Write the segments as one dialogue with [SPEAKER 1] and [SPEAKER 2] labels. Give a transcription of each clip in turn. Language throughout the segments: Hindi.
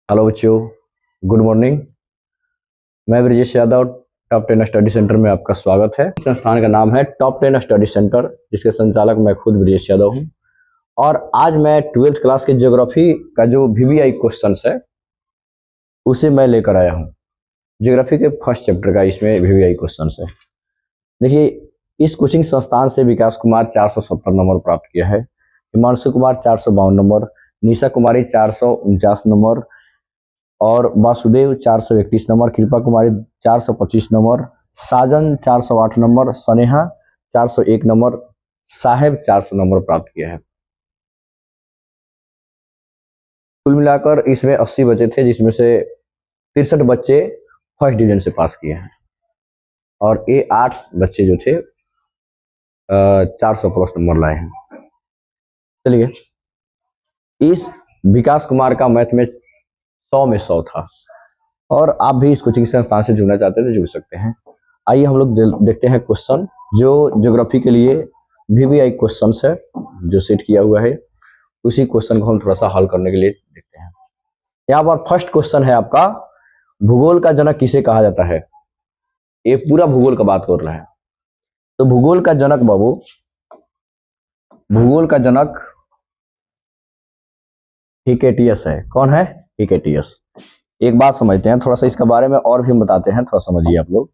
[SPEAKER 1] हेलो बच्चों, गुड मॉर्निंग। मैं Brajesh Yadav, top 10 study centre में आपका स्वागत है। संस्थान का नाम है टॉप 10 स्टडी सेंटर, जिसके संचालक मैं खुद ब्रजेश यादव हूं। और आज मैं 12th क्लास के ज्योग्राफी का जो वीवीआई क्वेश्चंस है उसे मैं लेकर आया हूं। ज्योग्राफी के फर्स्ट चैप्टर का इसमें वीवीआई क्वेश्चंस है। देखिए, इस कोचिंग संस्थान से विकास कुमार 470 नंबर प्राप्त किया है, हिमांशु कुमार 452 नंबर, निशा कुमारी 449 नंबर और वासुदेव 431 नंबर, कृपा कुमारी 425 नंबर, साजन 408 नंबर, स्नेहा 401 नंबर, साहेब 400 नंबर प्राप्त किया है। कुल मिलाकर इसमें 80 बच्चे थे, जिसमें से 63 बच्चे फर्स्ट डिवीजन से पास किए हैं और ये 8 बच्चे जो थे 400 प्लस नंबर लाए हैं। चलिए, इस विकास कुमार का मैथ में 100 में 100 था और आप भी इस कोचिंग संस्थान से जुड़ना चाहते हैं तो जुड़ सकते हैं। आइए हम लोग देखते हैं क्वेश्चन जो ज्योग्राफी के लिए वीवीआई क्वेश्चंस है जो सेट किया हुआ है। उसी क्वेश्चन को हम थोड़ा सा हल करने के लिए देखते हैं। यहाँ पर फर्स्ट क्वेश्चन है आपका, भूगोल का जनक किसे कहा जाता है। ये पूरा भूगोल का बात कर रहा है। तो भूगोल का जनक बाबू, भूगोल का जनक हिकेटियस है। कौन है? हिकेटियस। एक बात समझते हैं, थोड़ा सा इसके बारे में और भी बताते हैं, थोड़ा समझिए आप लोग।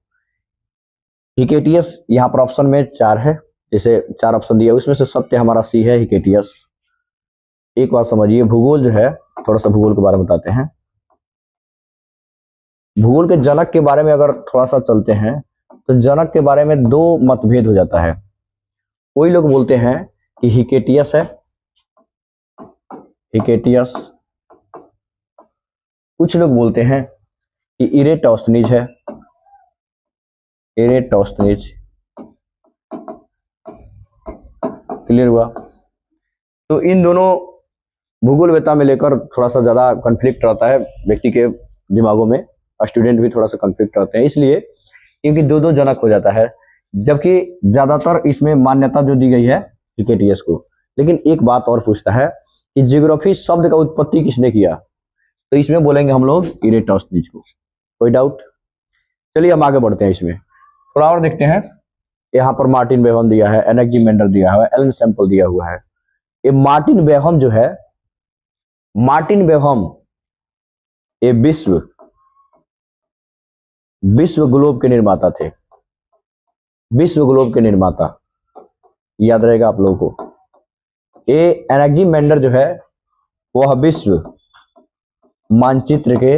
[SPEAKER 1] हिकेटियस यहाँ पर ऑप्शन में 4 है, जैसे 4 ऑप्शन दिया उसमें से सत्य हमारा सी है, हिकेटियस। एक बात समझिए, भूगोल जो है, थोड़ा सा भूगोल के बारे में बताते हैं। भूगोल के जनक के बारे में अगर थोड़ा सा चलते हैं तो जनक के बारे में 2 मतभेद हो जाता है। कोई लोग बोलते हैं कि हिकेटियस है, हिकेटियस। कुछ लोग बोलते हैं कि इरेटोस्थनीज है, इरेटोस्थनीज। क्लियर हुआ? तो इन दोनों भूगोलवेत्ता में लेकर थोड़ा सा ज्यादा कन्फ्लिक्ट रहता है व्यक्ति के दिमागों में, स्टूडेंट भी थोड़ा सा कन्फ्लिक्ट रहते हैं, इसलिए क्योंकि 2-2 जनक हो जाता है, जबकि ज्यादातर इसमें मान्यता जो दी गई है हिकेटियस को। लेकिन एक बात और पूछता है कि ज्योग्राफी शब्द का उत्पत्ति किसने किया, तो इसमें बोलेंगे हम लोग इरेटोस्थनीज को। कोई डाउट? चलिए हम आगे बढ़ते हैं, इसमें थोड़ा और देखते हैं। यहाँ पर मार्टिन बेहम दिया है, एनेक्जीमेंडर दिया हुआ है, एलन सैंपल दिया हुआ है। ये मार्टिन बेहम जो है, मार्टिन बेहम ये विश्व ग्लोब के निर्माता थे, विश्व ग्लोब के निर्माता, याद रहेगा आप लोगों को। ये एनेक्जीमेंडर जो है वह विश्व मानचित्र के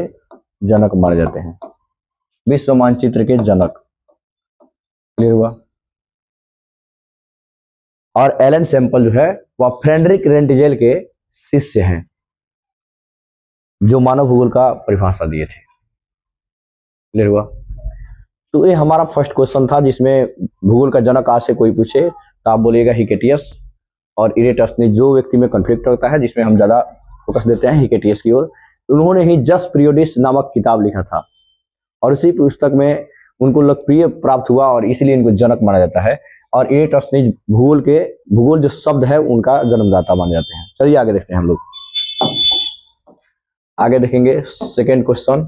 [SPEAKER 1] जनक माने जाते हैं, विश्व मानचित्र के जनक। क्लियर हुआ? और एलन सैंपल जो है वह फ्रेडरिक रेंटजेल के शिष्य हैं, जो मानव भूगोल का परिभाषा दिए थे। क्लियर हुआ? तो ये हमारा फर्स्ट क्वेश्चन था, जिसमें भूगोल का जनक आज से कोई पूछे तो आप बोलिएगा हिकेटियस और इरेटोस्थनीज। जो व्यक्ति में कॉन्फ्लिक्ट होता है, जिसमें हम ज्यादा फोकस देते हैं हिकेटियस की ओर, उन्होंने ही जस पीरियोडिस नामक किताब लिखा था और उसी पुस्तक में उनको लोकप्रिय प्राप्त हुआ और इसलिए इनको जनक माना जाता है। और इरेटोस्थनीज भूगोल जो शब्द है उनका जन्मदाता माने जाते हैं। चलिए आगे देखते हैं हम लोग। आगे देखेंगे सेकेंड क्वेश्चन,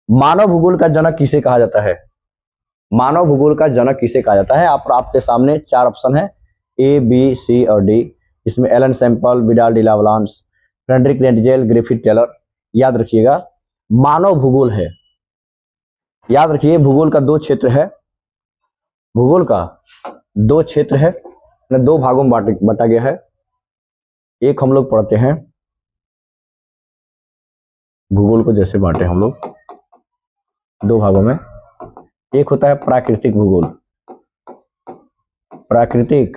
[SPEAKER 1] मानव भूगोल का जनक किसे कहा जाता है। मानव भूगोल का जनक किसे कहा जाता है? आपके सामने 4 ऑप्शन है, ए, बी, सी और डी, जिसमें Ellen Semple, Vidal de la Blache, Friedrich Ratzel, Griffith Taylor. याद रखिएगा, मानव भूगोल है, याद रखिए भूगोल का 2 क्षेत्र है, भूगोल का 2 क्षेत्र है, 2 भागों में बांटा गया है। एक हम लोग पढ़ते हैं भूगोल को, जैसे बांटे हम लोग 2 भागों में। एक होता है प्राकृतिक भूगोल, प्राकृतिक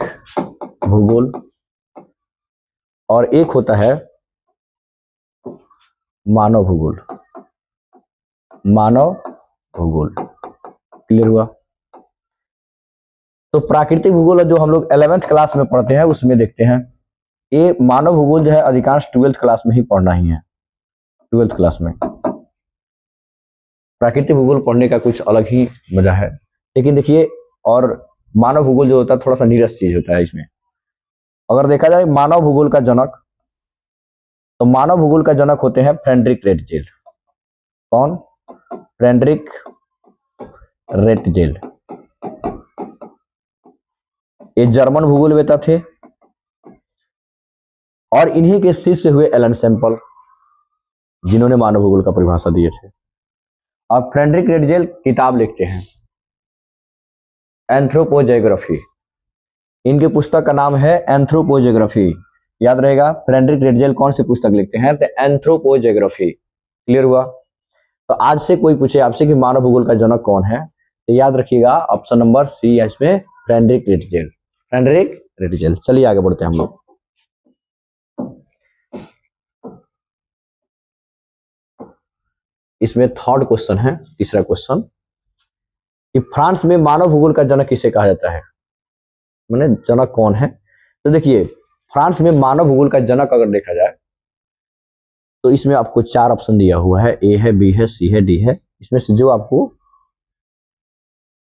[SPEAKER 1] भूगोल, और एक होता है मानव भूगोल, मानव भूगोल। क्लियर हुआ? तो प्राकृतिक भूगोल जो हम लोग 11th क्लास में पढ़ते हैं उसमें देखते हैं। ये मानव भूगोल जो है अधिकांश 12th क्लास में ही पढ़ना ही है, 12th क्लास में। प्राकृतिक भूगोल पढ़ने का कुछ अलग ही मजा है। लेकिन देखिए, और मानव भूगोल जो होता है थोड़ा सा नीरस चीज होता है इसमें। अगर देखा जाए मानव भूगोल का जनक तो मानव भूगोल का जनक होते हैं फ्रेडरिक रेटजेल। कौन? Friedrich Ratzel. ये जर्मन भूगोलवेता थे और इन्हीं के शिष्य हुए एलन सैंपल, जिन्होंने मानव भूगोल का परिभाषा दिए थे। और फ्रेडरिक रेटजेल किताब लिखते हैं एंथ्रोपोजियोग्राफी। इनकी पुस्तक का नाम है एंथ्रोपोजियोग्राफी। याद रहेगा, फ्रेडरिक रेटजेल कौन सी पुस्तक लिखते हैं? तो एंथ्रोपोजियोग्राफी। क्लियर हुआ? तो आज से कोई पूछे आपसे कि मानव भूगोल का जनक कौन है, तो याद रखिएगा ऑप्शन नंबर सी है इसमें, फ्रेडरिक रेटजेल। Friedrich Ratzel. चलिए आगे बढ़ते हैं हम लोग। इसमें थर्ड क्वेश्चन है, तीसरा क्वेश्चन, कि फ्रांस में मानव भूगोल का जनक किसे कहा जाता है? माने जनक कौन है? तो देखिए, फ्रांस में मानव भूगोल का जनक अगर देखा जाए तो इसमें आपको 4 ऑप्शन दिया हुआ है, ए है, बी है, सी है, डी है। इसमें से जो आपको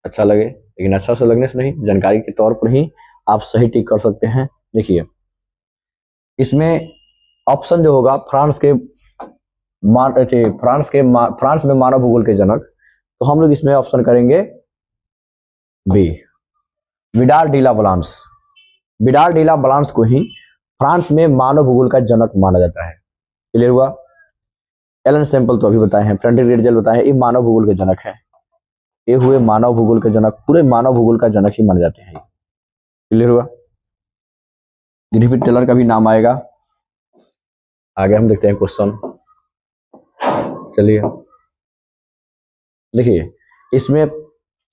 [SPEAKER 1] अच्छा लगे, लेकिन अच्छा से लगने से नहीं, जानकारी के तौर पर ही आप सही टिक कर सकते हैं। देखिए, इसमें ऑप्शन जो होगा फ्रांस में मानव भूगोल के जनक, तो हम लोग इसमें ऑप्शन करेंगे बी, विडाल डी ला वलांस। विडाल डी ला वलांस को ही फ्रांस में मानव भूगोल का जनक माना जाता है। क्लियर हुआ? एलन सैंपल तो अभी बताए हैं, फ्रेडरिक रेटजेल बताए हैं, ये मानव भूगोल के जनक है। ये हुए मानव भूगोल के जनक, पूरे मानव भूगोल का जनक ही माने जाते हैं। क्लियर हुआ? ग्रिफिथ टेलर का भी नाम आएगा। आगे हम देखते हैं क्वेश्चन। चलिए देखिए, इसमें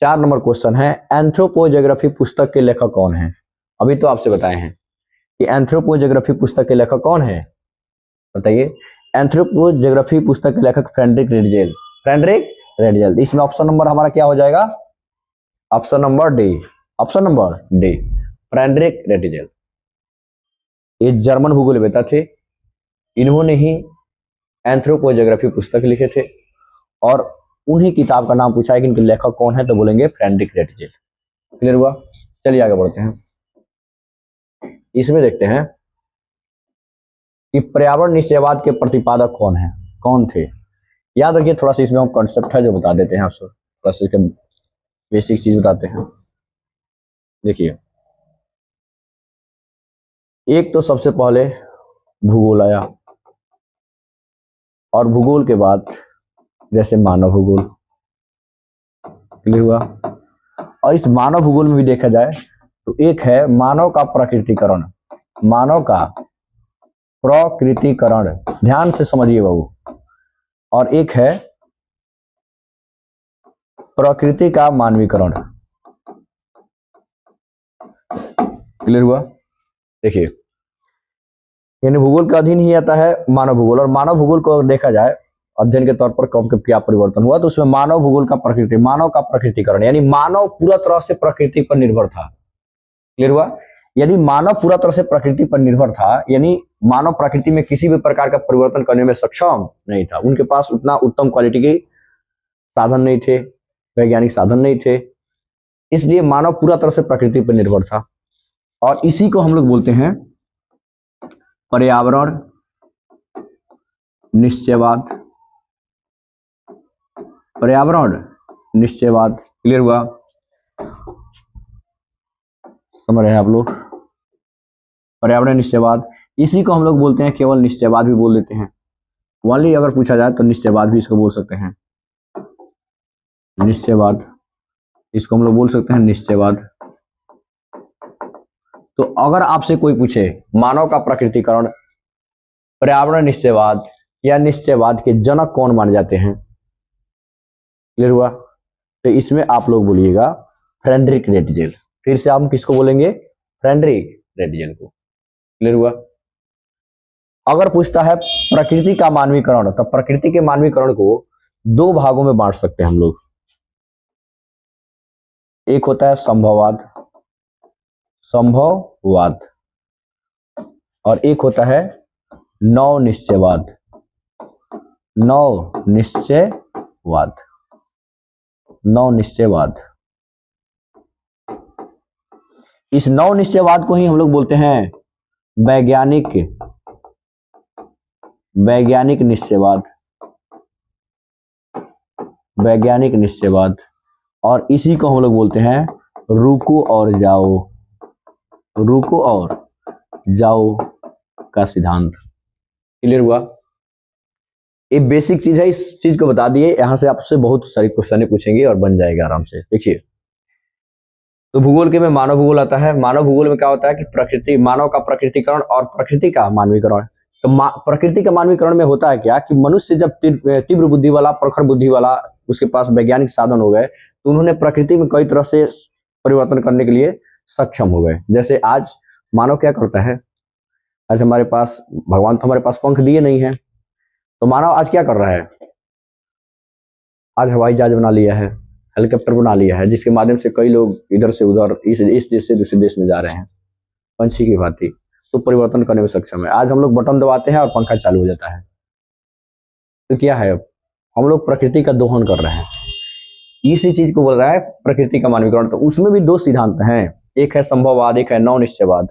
[SPEAKER 1] 4 नंबर क्वेश्चन है, एंथ्रोपोजियोग्राफी पुस्तक के लेखक कौन है? अभी तो आपसे बताए हैं कि एंथ्रोपोजियोग्राफी पुस्तक के लेखक कौन है, बताइए। एंथ्रोपोजियोग्राफी पुस्तक के लेखक फ्रेडरिक रेटजेल। Friedrich Ratzel. इसमें ऑप्शन नंबर हमारा क्या हो जाएगा? Option number D. Option number D, Friedrich Ratzel. ये जर्मन भूगोलवेता थे, इन्होंने ही एंथ्रोपोजियोग्राफी पुस्तक लिखे थे और उन्हीं किताब का नाम पूछा है कि इनके लेखक कौन है, तो बोलेंगे फ्रेडरिक रेटजेल। क्लियर हुआ? चलिए आगे बढ़ते हैं। इसमें देखते हैं कि पर्यावरण निश्चयवाद के प्रतिपादक कौन है, कौन थे। याद रखिए, थोड़ा सा इसमें हम कॉन्सेप्ट है जो बता देते हैं आपसे, थोड़ा सा बेसिक चीज बताते हैं। देखिए, एक तो सबसे पहले भूगोल आया, और भूगोल के बाद जैसे मानव भूगोल। क्लियर हुआ? और इस मानव भूगोल में भी देखा जाए तो एक है मानव का प्रकृतिकरण। मानव का प्रकृतिकरण, ध्यान से समझिए बाबू। और एक है प्रकृति का मानवीकरण। क्लियर हुआ? देखिए, यानी भूगोल के अधीन ही आता है मानव भूगोल, और मानव भूगोल को अगर देखा जाए अध्ययन के तौर पर कब कब क्या परिवर्तन हुआ, तो उसमें मानव भूगोल का मानव का प्रकृतिकरण, यानी मानव पूरा तरह से प्रकृति पर निर्भर था। क्लियर हुआ? यदि मानव पूरा तरह से प्रकृति पर निर्भर था, यानी मानव प्रकृति में किसी भी प्रकार का परिवर्तन करने में सक्षम नहीं था, उनके पास उतना उत्तम क्वालिटी के साधन नहीं थे, वैज्ञानिक साधन नहीं थे, इसलिए मानव पूरा तरह से प्रकृति पर निर्भर था। और इसी को हम लोग बोलते हैं पर्यावरण निश्चयवाद। पर्यावरण निश्चयवाद। क्लियर हुआ? समझ रहे हैं आप लोग? पर्यावरण निश्चयवाद, इसी को हम लोग बोलते हैं, केवल निश्चयवाद भी बोल देते हैं। वाली अगर पूछा जाए तो निश्चयवाद भी इसको बोल सकते हैं, निश्चयवाद, इसको हम लोग बोल सकते हैं निश्चयवाद। तो अगर आपसे कोई पूछे मानव का प्रकृतिकरण, पर्यावरण निश्चयवाद या निश्चयवाद के जनक कौन माने जाते हैं, क्लियर हुआ? तो इसमें आप लोग बोलिएगा फ्रेडरिक रेटजेल। फिर से हम किसको बोलेंगे? फ्रेडरिक रेटजेल को। क्लियर हुआ? अगर पूछता है प्रकृति का मानवीकरण, तो प्रकृति के मानवीकरण को 2 भागों में बांट सकते हैं हम लोग। एक होता है संभववाद, संभववाद, और एक होता है नव निश्चयवाद, नव निश्चयवाद, नव निश्चयवाद। इस नव निश्चयवाद को ही हम लोग बोलते हैं वैज्ञानिक वैज्ञानिक निश्चयवाद, वैज्ञानिक निश्चयवाद, और इसी को हम लोग बोलते हैं रुको और जाओ, रुको और जाओ का सिद्धांत। क्लियर हुआ? ये बेसिक चीज है, इस चीज को बता दिए, यहां से आपसे बहुत सारी क्वेश्चन पूछेंगे और बन जाएगा आराम से। देखिए, तो भूगोल के में मानव भूगोल आता है। मानव भूगोल में क्या होता है कि प्रकृति, मानव का प्रकृतिकरण और प्रकृति का मानवीकरण। तो प्रकृति का मानवीकरण में होता है क्या कि मनुष्य जब तीव्र बुद्धि वाला, प्रखर बुद्धि वाला, उसके पास वैज्ञानिक साधन हो गए, तो उन्होंने प्रकृति में कई तरह से परिवर्तन करने के लिए सक्षम हो गए। जैसे आज मानव क्या करता है, आज हमारे पास, भगवान तो हमारे पास पंख दिए नहीं है, तो मानव आज क्या कर रहा है, आज हवाई जहाज बना लिया है, हेलीकॉप्टर बना लिया है, जिसके माध्यम से कई लोग इधर से उधर, इस देश से दूसरे देश में जा रहे हैं, पंछी की भांति। तो परिवर्तन करने में सक्षम है। आज हम लोग बटन दबाते हैं और पंखा चालू हो जाता है। तो क्या है, अब हम लोग प्रकृति का दोहन कर रहे हैं। इसी चीज को बोल रहा है प्रकृति का मानवीकरण। तो उसमें भी दो सिद्धांत हैं, एक है संभववाद, एक है नव निश्चयवाद।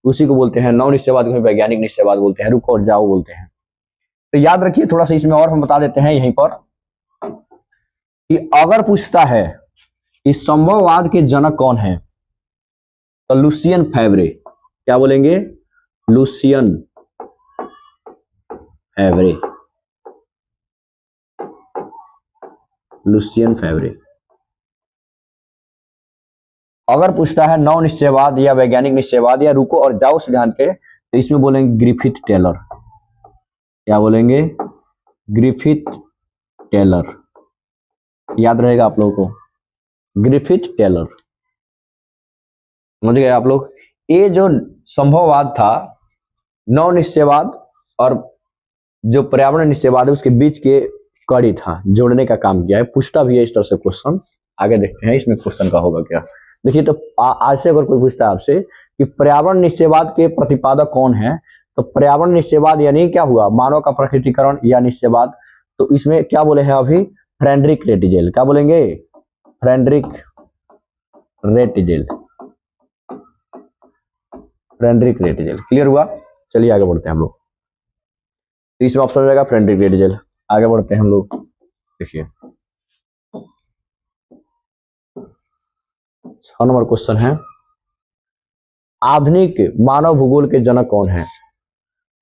[SPEAKER 1] उसी को बोलते हैं नव निश्चयवाद को वैज्ञानिक निश्चयवाद बोलते हैं, रुको और जाओ बोलते हैं। तो याद रखिए थोड़ा सा, इसमें और हम बता देते हैं यहीं पर कि अगर पूछता है कि संभववाद के जनक कौन है, तो लुसियन फैब्रे। क्या बोलेंगे? Lucien Febvre, Lucien Febvre. अगर पूछता है नव निश्चयवाद या वैज्ञानिक निश्चयवाद या रुको और जाओ सिद्धांत के, तो इसमें बोलेंगे ग्रिफिथ टेलर। क्या बोलेंगे? Griffith Taylor. याद रहेगा आप लोगों को, ग्रिफिथ टेलर। समझ गए आप लोग? ये जो संभववाद था, नव निश्चयवाद और जो पर्यावरण निश्चयवाद है, उसके बीच के कड़ी था, जोड़ने का काम किया है। पूछता भी है इस तरह से क्वेश्चन। आगे देखते हैं इसमें क्वेश्चन का होगा क्या। देखिए, तो आज से अगर कोई पूछता है आपसे कि पर्यावरण निश्चयवाद के प्रतिपादक कौन है, तो पर्यावरण निश्चयवाद यानी क्या हुआ, मानव का प्रकृतिकरण या निश्चयवाद। तो इसमें क्या बोले हैं अभी, फ्रेडरिक रेटिजेल। क्या बोलेंगे? Friedrich Ratzel, Friedrich Ratzel. Clear हुआ? चलिए आगे बढ़ते हैं हम लोग। तो इसमें ऑप्शन हो जाएगा फ्रेडरिक रेटिजेल। आगे बढ़ते हैं हम लोग। देखिए 6 नंबर क्वेश्चन है, आधुनिक मानव भूगोल के जनक कौन है।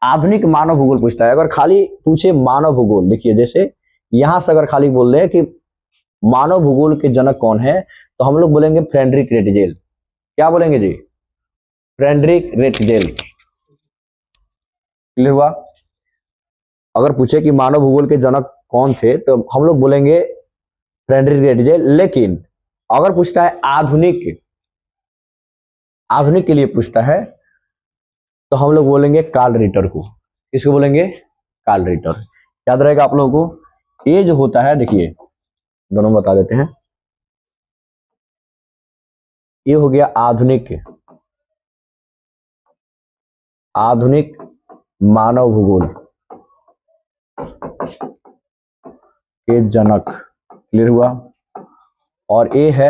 [SPEAKER 1] आधुनिक मानव भूगोल पूछता है। अगर खाली पूछे मानव भूगोल, देखिए जैसे यहां से अगर खाली बोल रहे हैं कि मानव भूगोल के जनक कौन है, तो हम लोग बोलेंगे फ्रेडरिक रेटिजेल। क्या बोलेंगे जी? Frederick Ratzel. क्लियर हुआ? अगर पूछे कि मानव भूगोल के जनक कौन थे, तो हम लोग बोलेंगे फ्रेडरिक रेटिजेल। लेकिन अगर पूछता है आधुनिक, आधुनिक के लिए पूछता है, तो हम लोग बोलेंगे कार्ल रिटर को। किसको बोलेंगे? Carl Ritter. याद रहेगा आप लोगों को? ये जो होता है, देखिए दोनों बता देते हैं। ये हो गया आधुनिक, आधुनिक मानव भूगोल के जनक। क्लियर हुआ? और ये है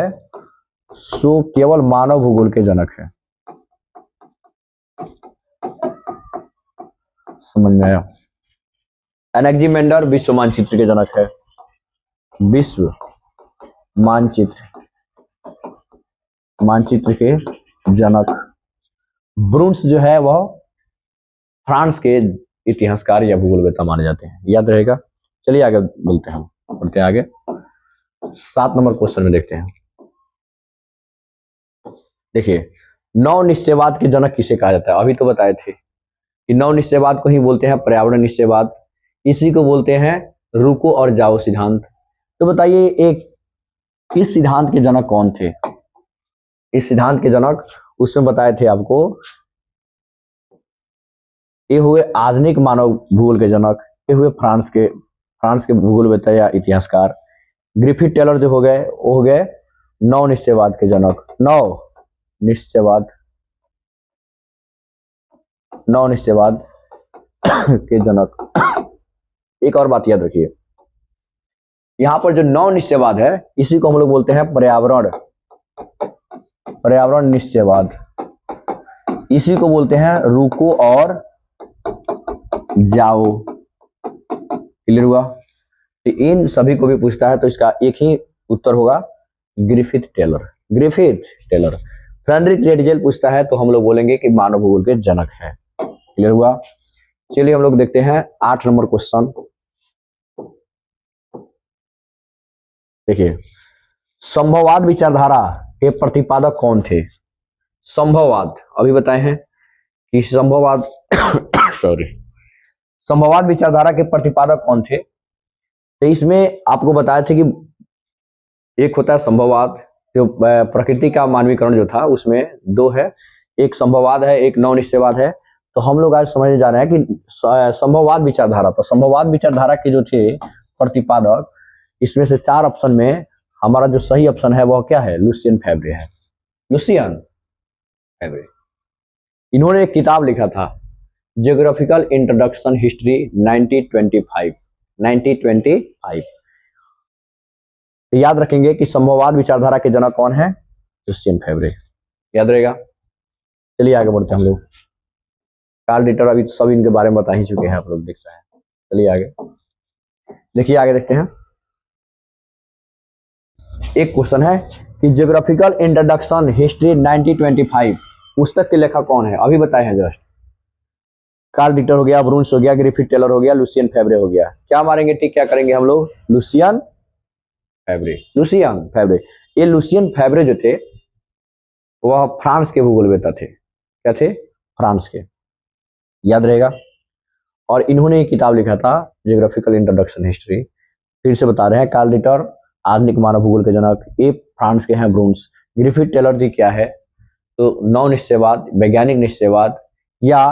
[SPEAKER 1] सो केवल मानव भूगोल के जनक है। समझ में आया? एनेक्जिमेंडर विश्व मानचित्र के जनक है, विश्व मानचित्र, मानचित्र के जनक। ब्रुन्स जो है वह फ्रांस के इतिहासकार या भूगोलवेत्ता माने जाते हैं। याद रहेगा? चलिए आगे बोलते हैं, हम बढ़ते हैं आगे। 7 नंबर क्वेश्चन में देखते हैं। देखिए, नव निश्चयवाद के जनक किसे कहा जाता है। अभी तो बताए थे कि नव निश्चयवाद को ही बोलते हैं पर्यावरण निश्चयवाद, इसी को बोलते हैं रुको और जाओ सिद्धांत। तो बताइए एक इस सिद्धांत के जनक कौन थे। इस सिद्धांत के जनक उसमें बताए थे आपको, ये हुए आधुनिक मानव भूगोल के जनक, ये हुए फ्रांस के भूगोलवेत्ता या इतिहासकार। ग्रिफिथ टेलर जो हो गए, वो हो गए नव निश्चयवाद के जनक, नव निश्चयवाद, नव निश्चयवाद के जनक। एक और बात याद रखिए, यहां पर जो नव निश्चयवाद है, इसी को हम लोग बोलते हैं पर्यावरण निश्चयवाद। इसी को बोलते हैं रुको और जाओ क्लियर हुआ? तो इन सभी को भी पूछता है तो इसका एक ही उत्तर होगा, Griffith Taylor. Griffith Taylor. Friedrich Ratzel पूछता है तो हम लोग बोलेंगे कि मानव भूगोल के जनक है। क्लियर हुआ? चलिए हम लोग देखते हैं 8 नंबर क्वेश्चन। देखिए, संभववाद विचारधारा के प्रतिपादक कौन थे? संभववाद अभी बताए हैं कि संभववाद सॉरी, संभववाद विचारधारा के प्रतिपादक कौन थे? तो इसमें आपको बताया था कि एक होता है संभववाद, जो प्रकृति का मानवीकरण जो था उसमें 2 है, एक संभववाद है, एक नव निश्चयवाद है। तो हम लोग आज समझने जा रहे हैं कि संभववाद विचारधारा। तो संभववाद विचारधारा के जो थे प्रतिपादक, इसमें से 4 ऑप्शन में हमारा जो सही ऑप्शन है वह क्या है? लुसियन फैब्रे है। लुसियन फैब्रे। इन्होंने एक किताब लिखा था, ज्योग्राफिकल इंट्रोडक्शन हिस्ट्री 1925। याद रखेंगे कि संभववाद विचारधारा के जनक कौन है? लुसियन फैब्रे। याद रहेगा? चलिए आगे बढ़ते हैं हम लोग। कार्ल रिटर अभी सब इनके बारे में बता ही चुके हैं, आप लोग देख रहे हैं। चलिए आगे देखिए, आगे देखते हैं। एक क्वेश्चन है कि ज्योग्राफिकल इंट्रोडक्शन हिस्ट्री 1925 पुस्तक के लेखक कौन है? अभी बताए हैं जस्ट। कार्ल रिटर हो गया, ब्रून्स हो गया, ग्रिफिथ टेलर हो गया, लुसियन फैब्रे हो गया। क्या मारेंगे टिक? क्या करेंगे हम लोग? Lucian Febvre. लुसियन फैब्रे। ये लुसियन फैब्रे जो थे वह फ्रांस के भूगोलवेत्ता थे। क्या थे? फ्रांस के। याद रहेगा? और इन्होंने एक किताब लिखा था ज्योग्राफिकल इंट्रोडक्शन हिस्ट्री। फिर से बता रहे हैं, कार्ल रिटर आधुनिक मानव भूगोल के जनक, ये फ्रांस के हैं ब्रून्स। ग्रिफिथ टेलर जी क्या है? तो नव निश्चयवाद, वैज्ञानिक निश्चयवाद या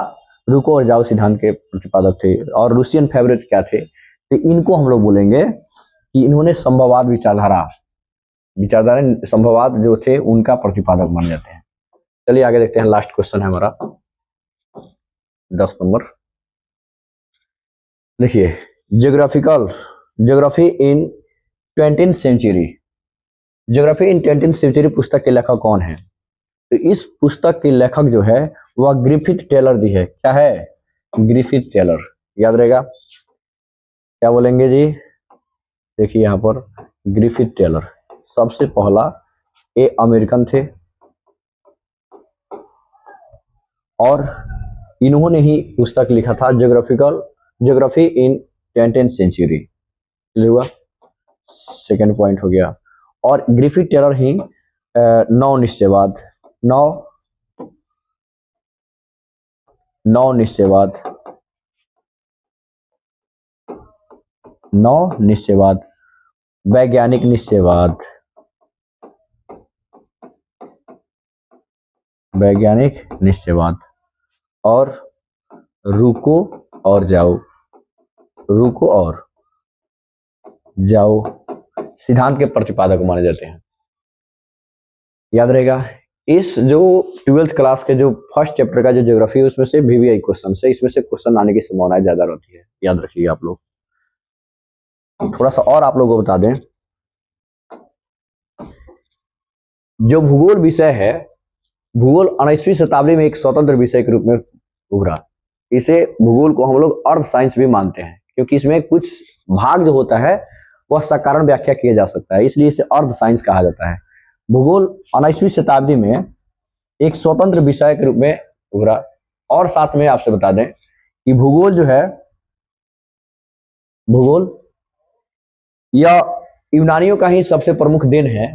[SPEAKER 1] रुको और जाओ सिद्धांत के प्रतिपादक थे। और लुसियन फैब्रे क्या थे? तो इनको हम लोग बोलेंगे कि इन्होंने संभववाद विचारधारा संभववाद जो थे उनका प्रतिपादक मान जाते हैं। चलिए आगे देखते हैं। लास्ट क्वेश्चन है हमारा 10 नंबर। देखिए, ज्योग्राफी इन 20th सेंचुरी। ज्योग्राफी इन 20th सेंचुरी पुस्तक के लेखक कौन है? तो इस पुस्तक के लेखक जो है वह ग्रिफिथ टेलर जी है। क्या है? Griffith Taylor. याद रहेगा? क्या बोलेंगे जी? देखिए यहां पर ग्रिफिथ टेलर सबसे पहला, ये अमेरिकन थे और इन्होंने ही पुस्तक लिखा था ज्योग्राफी इन 20th सेंचुरी। हुआ? सेकेंड पॉइंट हो गया। और ग्रिफिथ टेलर ही नव निश्चयवाद वैज्ञानिक निश्चयवाद और रुको और जाओ सिद्धांत के प्रतिपादक माने जाते हैं। याद रहेगा? इस जो 12th क्लास के जो फर्स्ट चैप्टर का जो ज्योग्राफी है उसमें से VVI क्वेश्चन से, इसमें से क्वेश्चन आने की संभावना ज्यादा रहती है। याद रखिए आप लोग। थोड़ा सा और आप लोगों को बता दें, जो भूगोल विषय है, भूगोल 19वीं शताब्दी में एक स्वतंत्र विषय के रूप में उभरा। इसे भूगोल को हम लोग अर्थ साइंस भी मानते हैं, क्योंकि इसमें कुछ भाग जो होता है वह सकारण व्याख्या किया जा सकता है, इसलिए इसे अर्थ साइंस कहा जाता है। भूगोल 19वीं शताब्दी में एक स्वतंत्र विषय के रूप में उभरा। और साथ में आपसे बता दें कि भूगोल जो है, भूगोल या यूनानियों का ही सबसे प्रमुख देन है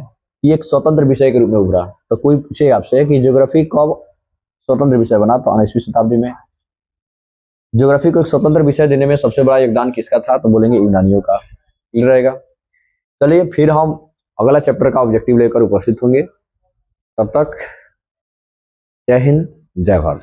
[SPEAKER 1] कि एक स्वतंत्र विषय के रूप में उभरा। तो कोई पूछे आपसे कि ज्योग्राफी कब स्वतंत्र विषय बना, तो 19वीं शताब्दी में। ज्योग्राफी को एक स्वतंत्र विषय देने में सबसे बड़ा योगदान किसका था? तो बोलेंगे यूनानियों का। मिल रहेगा? चलिए फिर हम अगला चैप्टर का ऑब्जेक्टिव लेकर उपस्थित होंगे। तब तक जय हिंद, जय भारत।